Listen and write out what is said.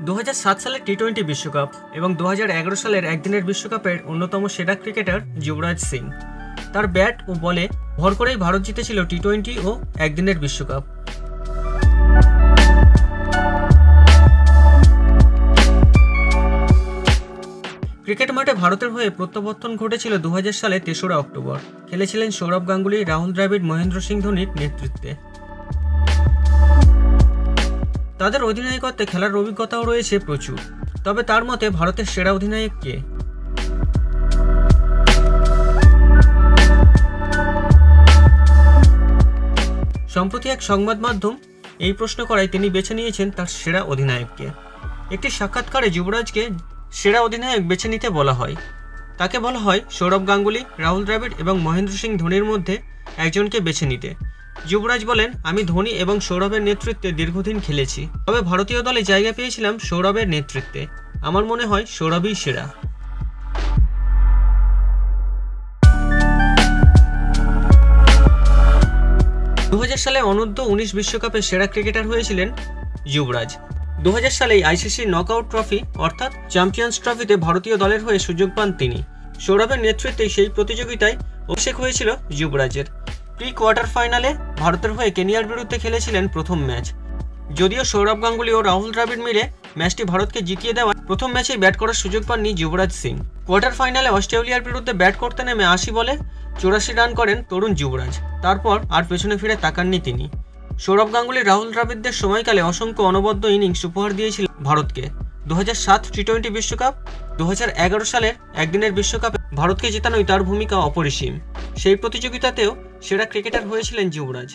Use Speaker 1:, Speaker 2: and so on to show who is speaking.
Speaker 1: 2007 সালের টি-20 বিশ্বকাপ এবং 2011 সালের একদিনের বিশ্বকাপের অন্যতম সেরা ক্রিকেটার যুবরাজ সিং। তার ব্যাট ও বলে ভর করেই ভারত জিতেছিল টি-20 ও একদিনের বিশ্বকাপ। ক্রিকেট মাঠে ভারতের হয়ে প্রত্যাবর্তন ঘটেছিল 2000 সালে 3রা অক্টোবর। খেলেছিলেন সৌরভ গাঙ্গুলি, রাহুল দ্রাবিড়, মহেন্দ্র সিং ধোনির নেতৃত্বে। তাদের অধিনায়কত্বে খেলার অভিজ্ঞতাও রয়েছে প্রচুর। তবে তার মতে ভারতের সেরা অধিনায়ক কে? সম্প্রতি এক সংবাদ মাধ্যম এই প্রশ্ন করায় তিনি বেছে নিয়েছেন তার সেরা অধিনায়ককে। একটি সাক্ষাৎকারে যুবরাজকে সেরা অধিনায়ক বেছে নিতে বলা হয়। তাকে বলা হয় সৌরভ গাঙ্গুলি, রাহুল দ্রাবিড় এবং মহেন্দ্র সিং ধোনির মধ্যে একজনকে বেছে নিতে। যুবরাজ বলেন, আমি ধোনি এবং সৌরভের নেতৃত্বে দীর্ঘদিন খেলেছি, তবে ভারতীয় দলে জায়গা পেয়েছিলাম সৌরভের নেতৃত্বে। আমার মনে হয় সৌরভই সেরা। সালে অনূর্ধ্ব-19 বিশ্বকাপে সেরা ক্রিকেটার হয়েছিলেন যুবরাজ। 2000 সালে আইসিসি নকআউট ট্রফি অর্থাৎ চ্যাম্পিয়ন্স ট্রফিতে ভারতীয় দলের হয়ে সুযোগ পান তিনি। সৌরভের নেতৃত্বে সেই প্রতিযোগিতায় অভিষেক হয়েছিল যুবরাজের। প্রি কোয়ার্টার ফাইনালে ভারতের হয়ে কেনিয়ার বিরুদ্ধে খেলেছিলেন প্রথম ম্যাচ। যদিও সৌরভ গাঙ্গুলি ও রাহুল দ্রাবিড় মিলে ম্যাচটি ভারতকে জিতিয়ে দেওয়ায় প্রথম ম্যাচেই ব্যাট করার সুযোগ পাননি যুবরাজ সিং। কোয়ার্টার ফাইনালে অস্ট্রেলিয়ার বিরুদ্ধে ব্যাট করতে নেমে 80 বলে 84 রান করেন তরুণ যুবরাজ। তারপর আর পেছনে ফিরে তাকাননি তিনি। সৌরভ গাঙ্গুলি, রাহুল দ্রাবিড়দের সময়কালে অসংখ্য অনবদ্য ইনিংস উপহার দিয়েছিল ভারতকে। 2007 টি-20 বিশ্বকাপ, 2011 সালের একদিনের বিশ্বকাপে ভারতকে জেতানোই তার ভূমিকা অপরিসীম। সেই প্রতিযোগিতাতেও সেরা ক্রিকেটার হয়েছিলেন যুবরাজ।